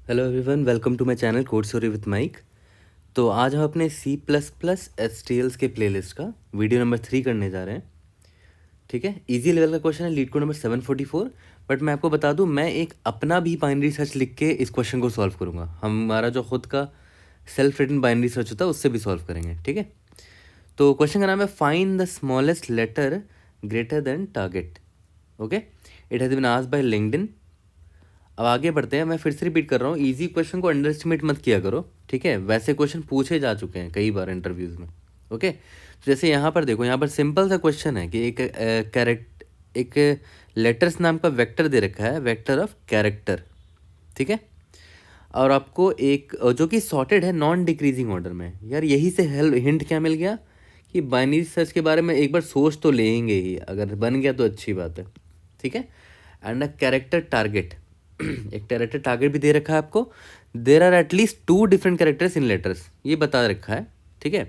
Hello everyone, welcome to my channel code story with Mike. तो आज हम अपने C++ एसटीएल्स के प्लेलिस्ट का वीडियो नंबर 3 करने जा रहे हैं। ठीक है, इजी लेवल का क्वेश्चन है, लीड कोड नंबर 744। बट मैं आपको बता दूं, मैं एक अपना भी बाइनरी सर्च लिख के इस क्वेश्चन को सॉल्व करूंगा। हमारा जो खुद का सेल्फ रिटन बाइनरी सर्च होता है उससे भी सॉल्व करेंगे। ठीक है, तो क्वेश्चन का नाम है find the smallest letter greater than target. Okay, it has been asked by LinkedIn. अब आगे बढ़ते हैं। मैं फिर से रिपीट कर रहा हूँ, इजी क्वेश्चन को अंडर एस्टिमेट मत किया करो। ठीक है, वैसे क्वेश्चन पूछे जा चुके हैं कई बार इंटरव्यूज़ में। ओके, तो जैसे यहाँ पर देखो, यहाँ पर सिंपल सा क्वेश्चन है कि एक लेटर्स नाम का वेक्टर दे रखा है, वेक्टर ऑफ कैरेक्टर। ठीक है, और आपको एक जो कि सॉर्टेड है नॉन डिक्रीजिंग ऑर्डर में। यार यही से हिंट क्या मिल गया कि बाइनरी सर्च के बारे में एक बार सोच तो लेंगे ही, अगर बन गया तो अच्छी बात है। ठीक है, एंड अ कैरेक्टर टारगेट एक कैरेक्टर टारगेट भी दे रखा है आपको। There are at least 2 different characters in letters, ये बता रखा है। ठीक है,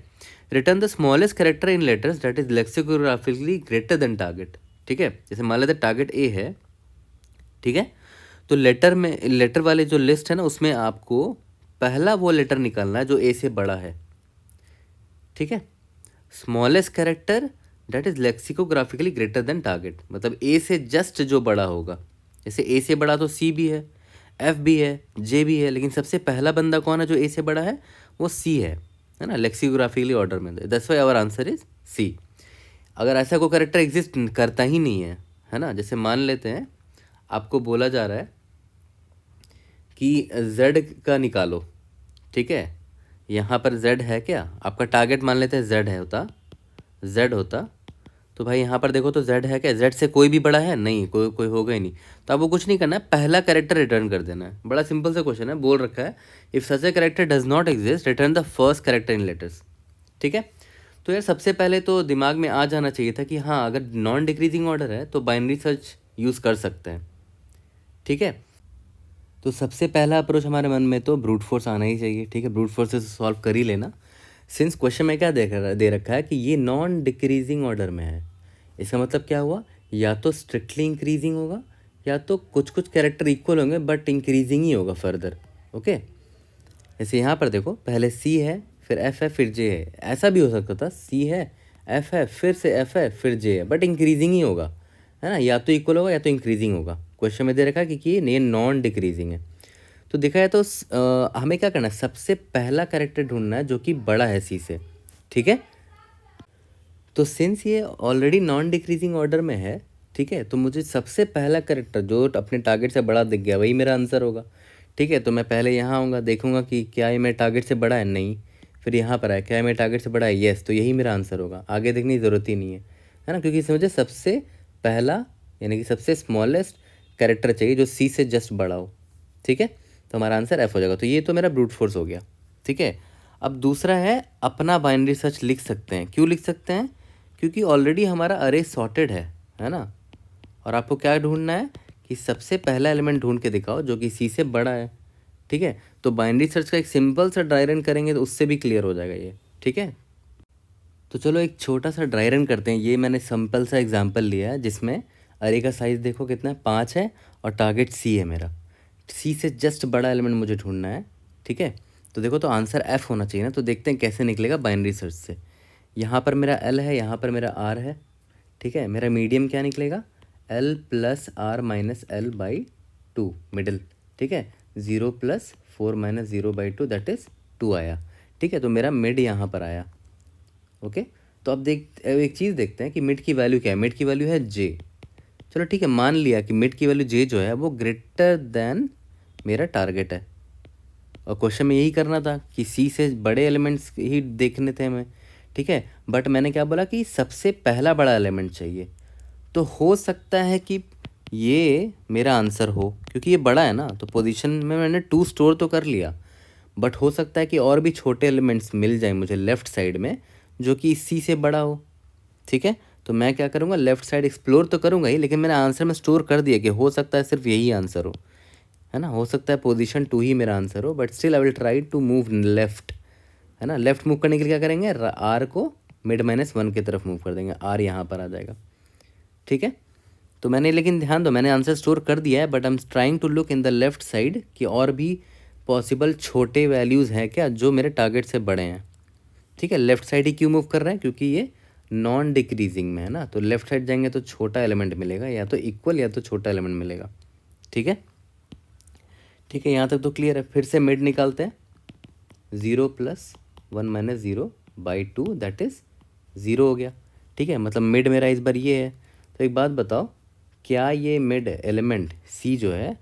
return the smallest character in letters that is lexicographically greater than target. ठीक है, जैसे मान लेते टारगेट ए है। ठीक है, तो लेटर वाले जो लिस्ट है ना, उसमें आपको पहला वो लेटर निकालना है जो ए से बड़ा है। ठीक है, smallest character that is lexicographically greater than target, मतलब ए से जस्ट जो बड़ा होगा। जैसे ए से बड़ा तो सी भी है, एफ भी है, जे भी है, लेकिन सबसे पहला बंदा कौन है जो ए से बड़ा है? वो सी है ना, लेक्सिकोग्राफिकली ऑर्डर में। That's why our answer is C. अगर ऐसा कोई कैरेक्टर एग्जिस्ट करता ही नहीं है ना, जैसे मान लेते हैं आपको बोला जा रहा है कि जेड का निकालो। ठीक है, यहाँ पर जेड है क्या? आपका टारगेट मान लेते हैं जेड होता तो भाई यहाँ पर देखो तो जेड है क्या? जेड से कोई भी बड़ा है नहीं, कोई होगा ही नहीं। तो आपको कुछ नहीं करना है, पहला कैरेक्टर रिटर्न कर देना है। बड़ा सिंपल सा क्वेश्चन है, बोल रखा है if such a character does not exist return the first character in letters. ठीक है, तो यार सबसे पहले तो दिमाग में आ जाना चाहिए था कि हाँ, अगर नॉन डिक्रीजिंग ऑर्डर है तो बाइनरी सर्च यूज़ कर सकते हैं। ठीक है, तो सबसे पहला अप्रोच हमारे मन में तो ब्रूट फोर्स आना ही चाहिए। ठीक है, ब्रूट फोर्स से सॉल्व कर ही लेना। सिंस क्वेश्चन में क्या दे रखा है कि ये नॉन डिक्रीजिंग ऑर्डर में है, इसका मतलब क्या हुआ? या तो स्ट्रिक्टली इंक्रीजिंग होगा, या तो कुछ कुछ कैरेक्टर इक्वल होंगे बट इंक्रीजिंग ही होगा फर्दर। ओके, जैसे यहाँ पर देखो, पहले सी है, फिर एफ है, फिर जे है। ऐसा भी हो सकता था, सी है, एफ है, फिर से एफ है, फिर जे है, बट इंक्रीजिंग ही होगा, है ना। या तो इक्वल होगा या तो इंक्रीजिंग होगा। क्वेश्चन में दे रखा है कि ये नॉन डिक्रीजिंग है। तो देखा है तो हमें क्या करना है, सबसे पहला कैरेक्टर ढूंढना है जो कि बड़ा है सी से। ठीक है, तो सिंस ये ऑलरेडी नॉन डिक्रीजिंग ऑर्डर में है, ठीक है, तो मुझे सबसे पहला कैरेक्टर जो अपने टारगेट से बड़ा दिख गया वही मेरा आंसर होगा। ठीक है, तो मैं पहले यहाँ आऊँगा, देखूंगा कि क्या ये मेरे टारगेट से बड़ा है, नहीं। फिर यहाँ पर है, क्या ये मेरे टारगेट से बड़ा है, येस, तो यही मेरा आंसर होगा। आगे देखने की ज़रूरत ही नहीं है ना, क्योंकि इसमें मुझे सबसे पहला यानी कि सबसे स्मॉलेस्ट कैरेक्टर चाहिए जो सी से जस्ट बड़ा हो। ठीक है, तो हमारा आंसर एफ हो जाएगा। तो ये तो मेरा ब्रूट फोर्स हो गया। ठीक है, अब दूसरा है अपना बाइनरी सर्च लिख सकते हैं। क्यों लिख सकते हैं? क्योंकि ऑलरेडी हमारा अरे सॉर्टेड है ना। और आपको क्या ढूंढना है कि सबसे पहला एलिमेंट ढूंढ के दिखाओ जो कि सी से बड़ा है। ठीक है, तो बाइनरी सर्च का एक सिंपल सा ड्राई रन करेंगे तो उससे भी क्लियर हो जाएगा ये। ठीक है, तो चलो एक छोटा सा ड्राई रन करते हैं। ये मैंने सिंपल सा एग्जांपल लिया है जिसमें अरे का साइज़ देखो कितना है, 5 है, और टारगेट सी है मेरा। सी से जस्ट बड़ा एलिमेंट मुझे ढूंढना है। ठीक है, तो देखो तो आंसर एफ होना चाहिए ना। तो देखते हैं कैसे निकलेगा बाइनरी सर्च से। यहाँ पर मेरा एल है, यहाँ पर मेरा आर है। ठीक है, मेरा मीडियम क्या निकलेगा? L plus R minus L by 2 middle. ठीक है, 0 plus 4 minus 0 by 2 that is 2 आया। ठीक है, तो मेरा मिड यहाँ पर आया। ओके, तो अब एक चीज़ देखते हैं कि मिड की वैल्यू क्या है। मिड की वैल्यू है जे। चलो ठीक है, मान लिया कि मिड की वैल्यू जे जो है वो ग्रेटर देन मेरा टारगेट है। और क्वेश्चन में यही करना था कि सी से बड़े एलिमेंट्स ही देखने थे हमें। ठीक है, बट मैंने क्या बोला कि सबसे पहला बड़ा एलिमेंट चाहिए। तो हो सकता है कि ये मेरा आंसर हो, क्योंकि ये बड़ा है ना। तो पोजीशन में मैंने 2 स्टोर तो कर लिया, बट हो सकता है कि और भी छोटे एलिमेंट्स मिल जाए मुझे लेफ़्ट साइड में जो कि सी से बड़ा हो। ठीक है, तो मैं क्या करूँगा, लेफ़्ट साइड एक्सप्लोर तो करूँगा ही, लेकिन मैंने आंसर में स्टोर कर दिया कि हो सकता है सिर्फ यही आंसर हो, है ना। हो सकता है पोजीशन 2 ही मेरा आंसर हो, but still I will try to move left, है ना। लेफ़्ट मूव करने के लिए क्या करेंगे, आर को मिड माइनस 1 की तरफ मूव कर देंगे, आर यहाँ पर आ जाएगा। ठीक है, तो मैंने, लेकिन ध्यान दो, मैंने आंसर स्टोर कर दिया है, but I am trying to look in the left side कि और भी पॉसिबल छोटे वैल्यूज़ हैं क्या जो मेरे टारगेट से बड़े हैं। ठीक है, लेफ्ट साइड ही क्यों मूव कर रहे हैं, क्योंकि ये नॉन डिक्रीजिंग में है ना, तो लेफ्ट साइड जाएंगे तो छोटा एलिमेंट मिलेगा, या तो इक्वल या तो छोटा एलिमेंट मिलेगा। ठीक है, ठीक है, यहाँ तक तो क्लियर है। फिर से मिड निकालते हैं, 0 + 1 - 0/2 दैट इज़ 0 हो गया। ठीक है, मतलब मिड मेरा इस बार ये है। तो एक बात बताओ, क्या ये मिड एलिमेंट सी जो है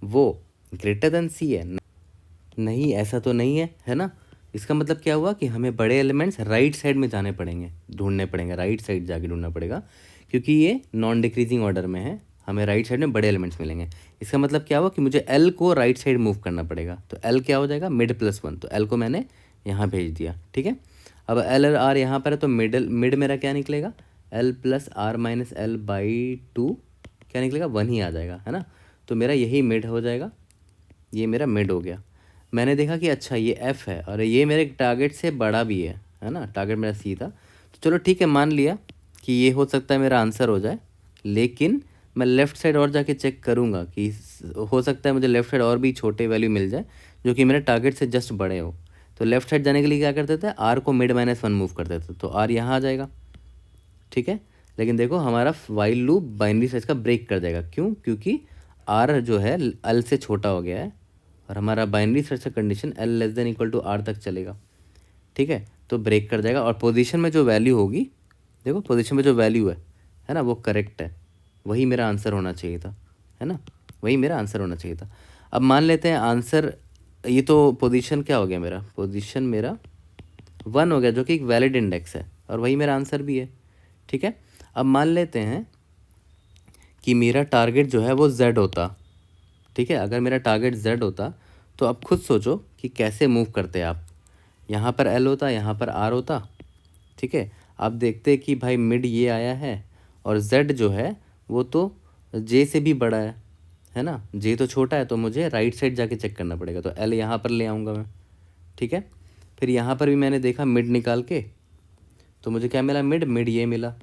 वो ग्रेटर देन सी है? नहीं, ऐसा तो नहीं है ना। इसका मतलब क्या हुआ कि हमें बड़े एलिमेंट्स राइट साइड में जाने पड़ेंगे, ढूंढने पड़ेंगे, राइट साइड जाके ढूंढना पड़ेगा, क्योंकि ये नॉन डिक्रीजिंग ऑर्डर में है, हमें राइट साइड में बड़े एलिमेंट्स मिलेंगे। इसका मतलब क्या हुआ कि मुझे एल को राइट साइड मूव करना पड़ेगा। तो एल क्या हो जाएगा, मिड +1, तो एल को मैंने यहाँ भेज दिया। ठीक है, अब एल और आर यहाँ पर है, तो मिड मेरा क्या निकलेगा, L + R - L/2 क्या निकलेगा, 1 ही आ जाएगा, है ना। तो मेरा यही मिड हो जाएगा, ये मेरा मिड हो गया। मैंने देखा कि अच्छा ये F है और ये मेरे टारगेट से बड़ा भी है ना, टारगेट मेरा C था। तो चलो ठीक है, मान लिया कि ये हो सकता है मेरा आंसर हो जाए, लेकिन मैं लेफ़्ट साइड और जाके चेक करूँगा कि हो सकता है मुझे लेफ़्ट साइड और भी छोटे वैल्यू मिल जाए जो कि मेरे टारगेट से जस्ट बड़े हो। तो लेफ़्ट साइड जाने के लिए क्या करते थे, R को मिड -1 मूव कर देते थे, तो R यहाँ आ जाएगा। ठीक है, लेकिन देखो हमारा वाइल लूप बाइनरी सर्च का ब्रेक कर जाएगा। क्यों, क्योंकि R जो है L से छोटा हो गया है और हमारा बाइनरी सर्च का कंडीशन L <= R तक चलेगा। ठीक है, तो ब्रेक कर जाएगा और पोजीशन में जो वैल्यू होगी, देखो पोजीशन में जो वैल्यू है ना, वो करेक्ट है, वही मेरा आंसर होना चाहिए था, है ना, वही मेरा आंसर होना चाहिए था। अब मान लेते हैं आंसर, ये तो पोजीशन क्या हो गया मेरा, पोजीशन मेरा 1 हो गया, जो कि एक वैलिड इंडेक्स है और वही मेरा आंसर भी है। ठीक है, अब मान लेते हैं कि मेरा टारगेट जो है वो Z होता। ठीक है, अगर मेरा टारगेट Z होता तो अब खुद सोचो कि कैसे मूव करते आप। यहाँ पर L होता, यहाँ पर R होता। ठीक है, आप देखते कि भाई मिड ये आया है और Z जो है वो तो J से भी बड़ा है ना, J तो छोटा है, तो मुझे राइट साइड जाके चेक करना पड़ेगा, तो L यहाँ पर ले आऊँगा मैं। ठीक है, फिर यहाँ पर भी मैंने देखा मिड निकाल के, तो मुझे क्या मिला, मिड ये मिला,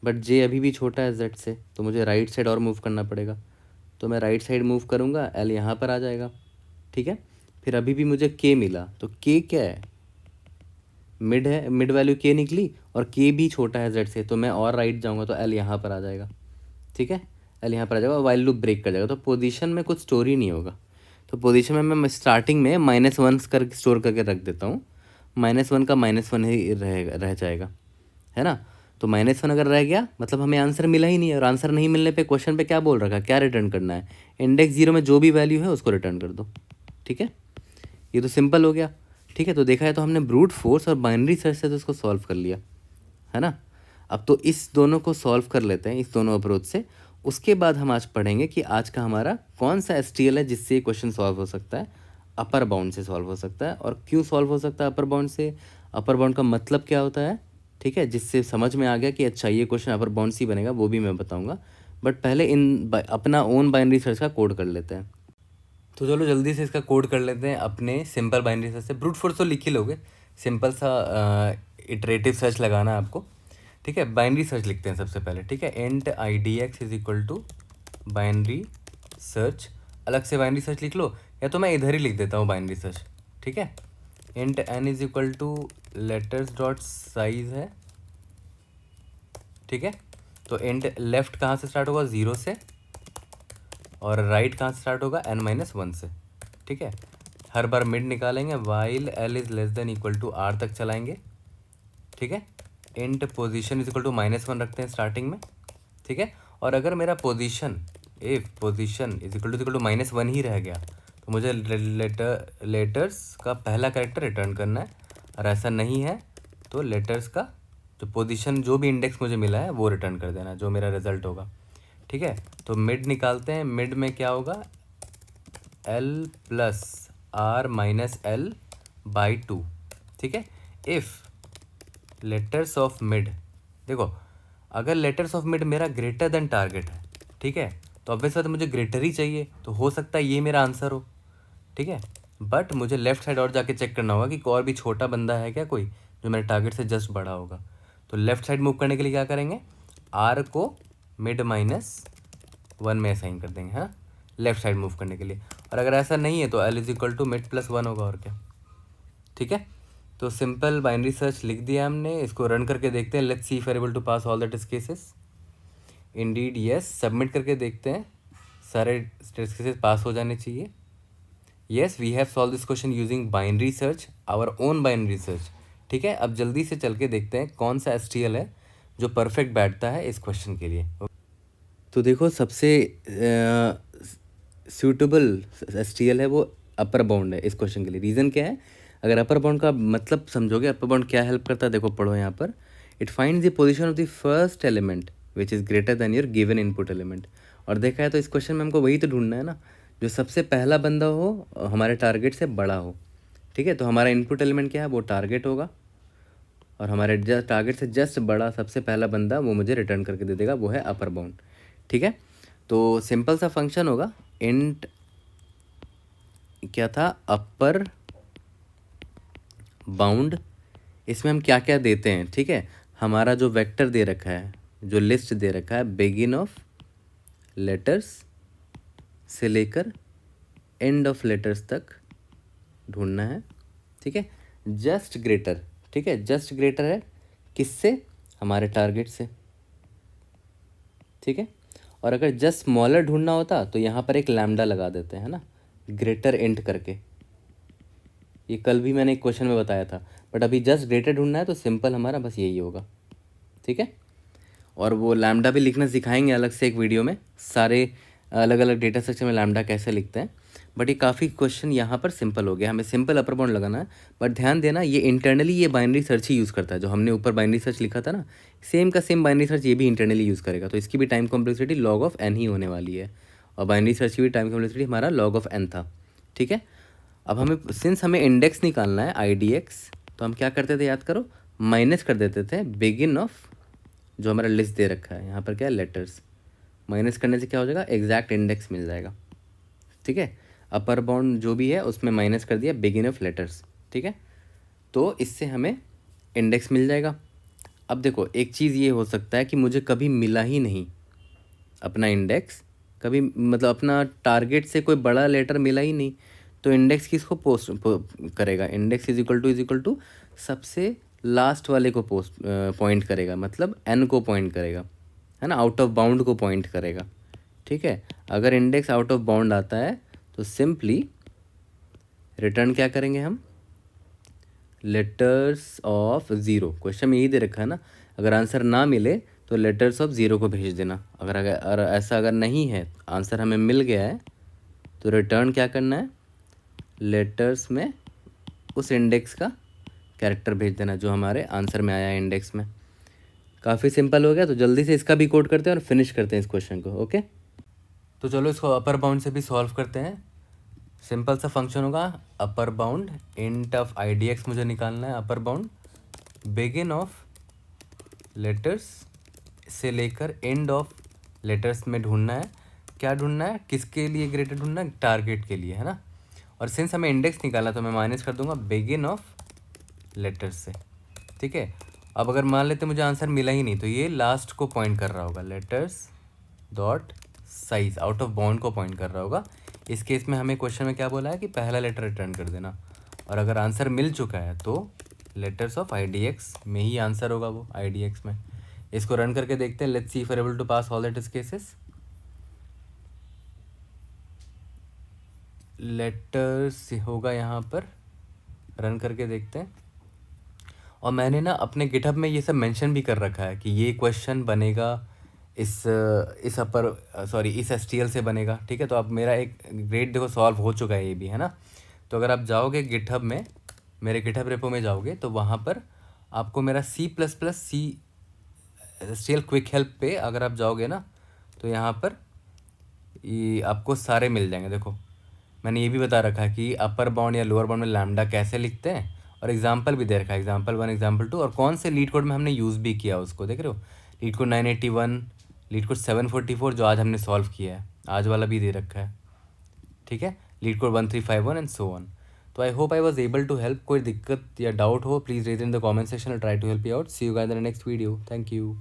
बट J अभी भी छोटा है Z से, तो मुझे राइट साइड और मूव करना पड़ेगा, तो मैं राइट साइड मूव करूँगा, L यहाँ पर आ जाएगा। ठीक है, फिर अभी भी मुझे K मिला, तो K क्या है, मिड है, मिड वैल्यू K निकली और K भी छोटा है Z से, तो मैं और राइट जाऊँगा तो L यहाँ पर आ जाएगा। ठीक है, L यहाँ पर आ जाएगा, वाइल लूप ब्रेक कर जाएगा, तो पोजीशन में कुछ स्टोर ही नहीं होगा। तो पोजीशन में मैं स्टार्टिंग में -1 करके स्टोर करके रख देता हूँ, -1 का -1 ही रह जाएगा, है ना। तो -1 अगर रह गया मतलब हमें आंसर मिला ही नहीं है, और आंसर नहीं मिलने पे क्वेश्चन पे क्या बोल रखा है, क्या रिटर्न करना है, इंडेक्स 0 में जो भी वैल्यू है उसको रिटर्न कर दो। ठीक है, ये तो सिंपल हो गया। ठीक है, तो देखा है तो हमने ब्रूट फोर्स और बाइनरी सर्च से तो इसको सॉल्व कर लिया, है ना। अब तो इस दोनों को सॉल्व कर लेते हैं, इस दोनों अप्रोच से। उसके बाद हम आज पढ़ेंगे कि आज का हमारा कौन सा STL है जिससे ये क्वेश्चन सॉल्व हो सकता है, अपर बाउंड से सॉल्व हो सकता है। और क्यों सॉल्व हो सकता है अपर बाउंड से, अपर बाउंड का मतलब क्या होता है, ठीक है, जिससे समझ में आ गया कि अच्छा ये क्वेश्चन अपर बाउंड से ही बनेगा, वो भी मैं बताऊंगा। बट पहले अपना ओन बाइनरी सर्च का कोड कर लेते हैं। तो चलो जल्दी से इसका कोड कर लेते हैं अपने सिंपल बाइनरी सर्च से। ब्रूट फोर्स तो लिख ही लोगे, सिंपल सा इटरेटिव सर्च लगाना है आपको। ठीक है, बाइनरी सर्च लिखते हैं सबसे पहले। ठीक है, int idx = बाइनरी सर्च, अलग से बाइनरी सर्च लिख लो, या तो मैं इधर ही लिख देता हूँ बाइनरी सर्च। ठीक है, int n = letters.size है। ठीक है, तो int लेफ्ट कहाँ से स्टार्ट होगा, 0 से, और राइट कहाँ से स्टार्ट होगा, n-1 से। ठीक है, हर बार मिड निकालेंगे, वाइल L <= R तक चलाएंगे। ठीक है, इंट पोजीशन = -1 रखते हैं स्टार्टिंग में। ठीक है, और अगर मेरा पोजीशन इफ पोजीशन -1 ही रह गया तो मुझे लेटर्स का पहला कैरेक्टर रिटर्न करना है, और ऐसा नहीं है तो लेटर्स का जो पोजीशन, जो भी इंडेक्स मुझे मिला है वो रिटर्न कर देना, जो मेरा रिजल्ट होगा। ठीक है, तो मिड निकालते हैं, मिड में क्या होगा, L + R - L/2। ठीक है, इफ़ लेटर्स ऑफ मिड, देखो अगर लेटर्स ऑफ मिड मेरा ग्रेटर देन टारगेट है, ठीक है, तो ऑब्वियस बात है मुझे ग्रेटर ही चाहिए, तो हो सकता है ये मेरा आंसर हो। ठीक है, बट मुझे लेफ्ट साइड और जाके चेक करना होगा कि और भी छोटा बंदा है क्या कोई जो मेरे टारगेट से जस्ट बड़ा होगा। तो लेफ्ट साइड मूव करने के लिए क्या करेंगे, R को मिड -1 में असाइन कर देंगे, हाँ, लेफ्ट साइड मूव करने के लिए। और अगर ऐसा नहीं है तो L is equal to mid plus 1 होगा, और क्या। ठीक है, तो सिंपल बाइनरी सर्च लिख दिया हमने, इसको रन करके देखते हैं। Let's see if able to pass all the test cases. Indeed yes, submit करके देखते हैं, सारे टेस्ट केसेस पास हो जाने चाहिए। Yes, we have solve this question using binary search, our own binary search. ठीक है, अब जल्दी से चल के देखते हैं कौन सा STL है जो परफेक्ट बैठता है इस क्वेश्चन के लिए। तो देखो, सबसे सूटेबल STL है वो अपर बाउंड है इस क्वेश्चन के लिए। रीज़न क्या है, अगर अपर बाउंड का मतलब समझोगे, अपर बाउंड क्या हेल्प करता है, देखो पढ़ो यहाँ पर। It finds the position of the first element which is greater than your given input element. और देखा है तो इस क्वेश्चन में हमको वही तो ढूंढना है ना, जो सबसे पहला बंदा हो हमारे टारगेट से बड़ा हो। ठीक है, तो हमारा इनपुट एलिमेंट क्या है, वो टारगेट होगा, और हमारे टारगेट से जस्ट बड़ा सबसे पहला बंदा वो मुझे रिटर्न करके दे देगा, वो है अपर बाउंड। ठीक है, तो सिंपल सा फंक्शन होगा, इंट क्या था, अपर बाउंड। इसमें हम क्या क्या देते हैं, ठीक है, हमारा जो वेक्टर दे रखा है, जो लिस्ट दे रखा है, बिगिन ऑफ लेटर्स से लेकर एंड ऑफ लेटर्स तक ढूंढना है। ठीक है, जस्ट ग्रेटर, ठीक है, जस्ट ग्रेटर है किससे, हमारे टारगेट से। ठीक है, और अगर जस्ट स्मॉलर ढूंढना होता तो यहाँ पर एक लैम्डा लगा देते हैं ना, ग्रेटर इंट करके। ये कल भी मैंने एक क्वेश्चन में बताया था, बट अभी जस्ट ग्रेटर ढूंढना है तो सिंपल हमारा बस यही होगा। ठीक है, और वो लैम्डा भी लिखना सिखाएंगे अलग से एक वीडियो में, सारे अलग अलग डेटा स्ट्रक्चर में लैम्डा कैसे लिखते हैं। बट ये काफ़ी क्वेश्चन यहाँ पर सिंपल हो गया, हमें सिंपल अपर बाउंड लगाना है। बट ध्यान देना, ये इंटरनली ये बाइनरी सर्च ही यूज़ करता है, जो हमने ऊपर बाइनरी सर्च लिखा था ना, सेम का सेम बाइनरी सर्च ये भी इंटरनली यूज़ करेगा। तो इसकी भी time complexity log of n ही होने वाली है, और बाइनरी सर्च की भी टाइम कॉम्प्लेक्सिटी हमारा log ऑफ n था। ठीक है, अब हमें सिंस हमें इंडेक्स निकालना है IDX, तो हम क्या करते थे, याद करो, माइनस कर देते थे बिगिन ऑफ जो हमारा लिस्ट दे रखा है, यहाँ पर क्या है, लेटर्स। माइनस करने से क्या हो जाएगा, एग्जैक्ट इंडेक्स मिल जाएगा। ठीक है, अपर बाउंड जो भी है उसमें माइनस कर दिया बिगिन ऑफ लेटर्स। ठीक है, तो इससे हमें इंडेक्स मिल जाएगा। अब देखो, एक चीज़ ये हो सकता है कि मुझे कभी मिला ही नहीं अपना इंडेक्स, कभी मतलब अपना टारगेट से कोई बड़ा लेटर मिला ही नहीं, तो इंडेक्स किसको करेगा, इंडेक्स इज इक्वल टू सबसे लास्ट वाले को पॉइंट करेगा, मतलब n को पॉइंट करेगा, है ना, आउट ऑफ बाउंड को पॉइंट करेगा। ठीक है, अगर इंडेक्स आउट ऑफ बाउंड आता है तो सिंपली रिटर्न क्या करेंगे हम, लेटर्स ऑफ ज़ीरो। क्वेश्चन में यही दे रखा है ना, अगर आंसर ना मिले तो लेटर्स ऑफ ज़ीरो को भेज देना। अगर ऐसा अगर नहीं है, आंसर हमें मिल गया है, तो रिटर्न क्या करना है, लेटर्स में उस इंडेक्स का कैरेक्टर भेज देना जो हमारे आंसर में आया है इंडेक्स में। काफ़ी सिंपल हो गया, तो जल्दी से इसका भी कोड करते हैं और फिनिश करते हैं इस क्वेश्चन को। ओके, तो चलो इसको अपर बाउंड से भी सॉल्व करते हैं। सिंपल सा फंक्शन होगा, upper bound int of IDX मुझे निकालना है, upper bound begin of letters से लेकर एंड ऑफ लेटर्स में ढूंढना है। क्या ढूंढना है, किसके लिए ग्रेटर ढूंढना है, टारगेट के लिए, है ना। और सिंस हमें इंडेक्स निकाला तो मैं माइनस कर दूंगा बिगिन ऑफ लेटर्स से। ठीक है, अब अगर मान लेते मुझे आंसर मिला ही नहीं, तो ये लास्ट को पॉइंट कर रहा होगा, letters dot size out of bound को पॉइंट कर रहा होगा। इस केस में हमें क्वेश्चन में क्या बोला है कि पहला लेटर रिटर्न कर देना, और अगर आंसर मिल चुका है तो लेटर्स ऑफ IDX में ही आंसर होगा, वो IDX में। इसको रन करके देखते हैं, let's see if we are able to pass all the test cases. Letters होगा यहाँ पर, रन करके देखते हैं। और मैंने ना अपने गिटहब में ये सब मेंशन भी कर रखा है कि ये क्वेश्चन बनेगा इस STL से बनेगा। ठीक है, तो अब मेरा एक ग्रेड देखो सॉल्व हो चुका है, ये भी है ना। तो अगर आप जाओगे गिटहब में, मेरे गिटहब रेपो में जाओगे, तो वहाँ पर आपको मेरा C++ STL क्विक हेल्प पे अगर आप जाओगे ना, तो यहाँ पर ये आपको सारे मिल जाएंगे। देखो, मैंने ये भी बता रखा है कि अपर बाउंड या लोअर बाउंड में लैम्डा कैसे लिखते हैं, और एग्जाम्पल भी दे रखा है, एग्जाम्पल 1, एग्जाम्पल 2, और कौन से लीड कोड में हमने यूज़ भी किया उसको देख रहे हो। लीड कोड 981, लीड कोड 744 जो आज हमने सॉल्व किया है, आज वाला भी दे रखा है। ठीक है, LeetCode 1351 and so on. तो I hope I was able to help. कोई दिक्कत या डाउट हो please raise in the comment section और try to help you out. See you guys in the next video. Thank you.